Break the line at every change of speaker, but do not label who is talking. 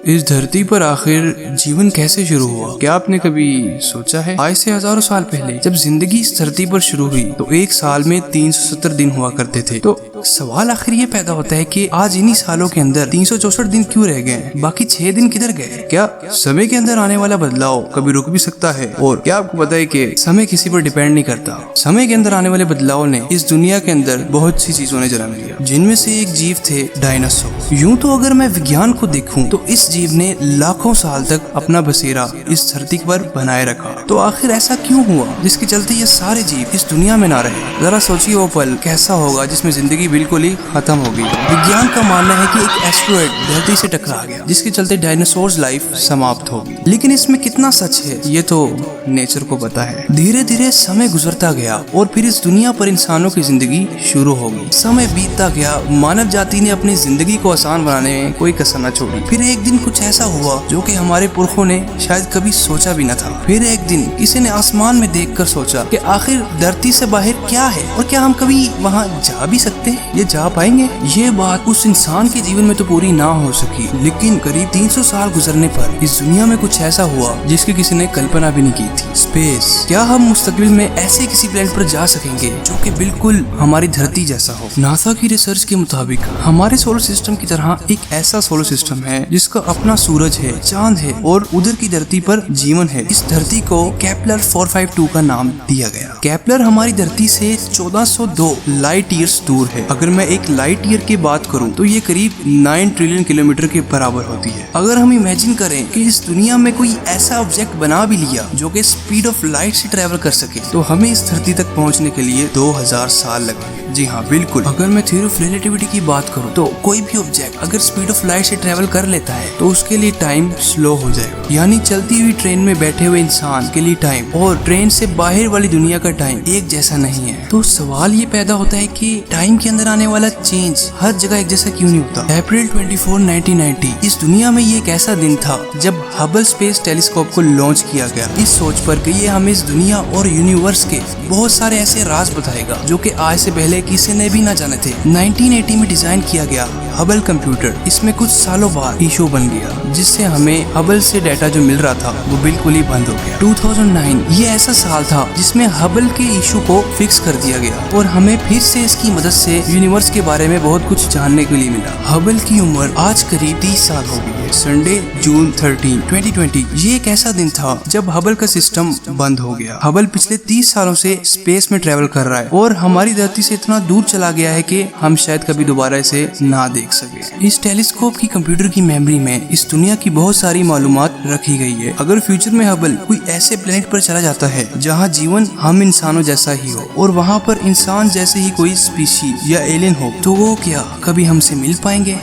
इस धरती पर आखिर जीवन कैसे शुरू हुआ? क्या आपने कभी सोचा है? आज से हजारों साल पहले जब जिंदगी इस धरती पर शुरू हुई तो एक साल में 370 दिन हुआ करते थे। तो सवाल आखिर ये पैदा होता है कि आज इन्हीं सालों के अंदर 364 दिन क्यों रह गए? बाकी 6 दिन किधर गए? क्या समय के अंदर आने वाला बदलाव कभी रुक भी सकता है? और क्या आपको पता है कि समय किसी पर डिपेंड नहीं करता? समय के अंदर आने वाले बदलाव ने इस दुनिया के अंदर बहुत सी चीजों ने जन्म लिया, जिनमें से एक जीव थे डायनासोर। यूं तो अगर मैं विज्ञान को देखूं तो इस जीव ने लाखों साल तक अपना बसेरा इस धरती पर बनाए रखा। तो आखिर ऐसा क्यों हुआ जिसके चलते ये सारे जीव इस दुनिया में ना रहे? जरा सोचिए वो पल कैसा होगा जिसमें जिंदगी बिल्कुल ही खत्म हो गई। विज्ञान का मानना है कि एक एस्टेरॉयड धरती से टकरा गया जिसके चलते डायनासोर्स लाइफ समाप्त हो गई। लेकिन इसमें कितना सच है ये तो नेचर को पता है। धीरे धीरे समय गुजरता गया और फिर इस दुनिया पर इंसानों की जिंदगी शुरू हो गई। समय बीतता गया, मानव जाति ने अपनी जिंदगी को आसान बनाने में कोई कसर न छोड़ी। फिर एक दिन कुछ ऐसा हुआ जो कि हमारे पुरखों ने शायद कभी सोचा भी न था। फिर एक दिन किसी ने आसमान में देखकर सोचा कि आखिर धरती से बाहर क्या है और क्या हम कभी वहाँ जा भी सकते हैं, ये जा पाएंगे? ये बात उस इंसान के जीवन में तो पूरी ना हो सकी, लेकिन करीब 300 साल गुजरने पर इस दुनिया में कुछ ऐसा हुआ जिसकी किसी ने कल्पना भी नहीं की थी। स्पेस। क्या हम मुस्तकबिल में ऐसे किसी प्लेनेट पर जा सकेंगे जो कि बिल्कुल हमारी धरती जैसा हो? नासा की रिसर्च के मुताबिक हमारे सोलर सिस्टम की तरह एक ऐसा सोलर सिस्टम है जिसका अपना सूरज है, चांद है और उधर की धरती पर जीवन है। इस धरती को केपलर 452 का नाम दिया गया। केपलर हमारी धरती से 1402 लाइट ईयर्स दूर है। अगर मैं एक लाइट ईयर की बात करूं तो ये करीब 9 ट्रिलियन किलोमीटर के बराबर होती है। अगर हम इमेजिन करें कि इस दुनिया में कोई ऐसा ऑब्जेक्ट बना भी लिया जो कि स्पीड ऑफ लाइट से ट्रेवल कर सके तो हमें इस धरती तक पहुंचने के लिए 2000 साल लगेंगे। जी हाँ, बिल्कुल। अगर मैं थ्योरी ऑफ रिलेटिविटी की बात करूं तो कोई भी ऑब्जेक्ट अगर स्पीड ऑफ लाइट से ट्रेवल कर लेता है तो उसके लिए टाइम स्लो हो जाएगा। यानी चलती हुई ट्रेन में बैठे हुए इंसान के लिए टाइम और ट्रेन से बाहर वाली दुनिया का टाइम एक जैसा नहीं है। तो सवाल ये पैदा होता है कि टाइम के अंदर आने वाला चेंज हर जगह एक जैसा क्यों नहीं होता? अप्रैल 24, 1990 इस दुनिया में ये एक ऐसा दिन था जब हबल स्पेस टेलीस्कोप को लॉन्च किया गया। इस सोच पर कि ये हमें इस दुनिया और यूनिवर्स के बहुत सारे ऐसे राज बताएगा जो कि आज से पहले किसी ने भी ना जाने थे। 1980 में डिजाइन किया गया हबल कंप्यूटर इसमें कुछ सालों बाद इशू बन गया जिससे हमें हबल से डाटा जो मिल रहा था वो बिल्कुल ही बंद हो गया। 2009 ये ऐसा साल था जिसमें हबल के इशू को फिक्स कर दिया गया और हमें फिर से इसकी मदद से यूनिवर्स के बारे में बहुत कुछ जानने के लिए मिला। हबल की उम्र आज करीब 30 साल हो गई है। संडे जून 13, 2020 ये एक ऐसा दिन था जब हबल का सिस्टम बंद हो गया। हबल पिछले 30 सालों से स्पेस में ट्रेवल कर रहा है और हमारी धरती से इतना दूर चला गया है कि हम शायद कभी दोबारा इसे ना देख सके। इस टेलीस्कोप की कंप्यूटर की मेमोरी में इस दुनिया की बहुत सारी मालूमात रखी गई है। अगर फ्यूचर में हबल कोई ऐसे प्लेनेट पर चला जाता है जहाँ जीवन हम इंसानों जैसा ही हो और वहाँ पर इंसान जैसे ही कोई स्पीशीज या एलियन हो तो वो क्या कभी हमसे मिल पाएंगे?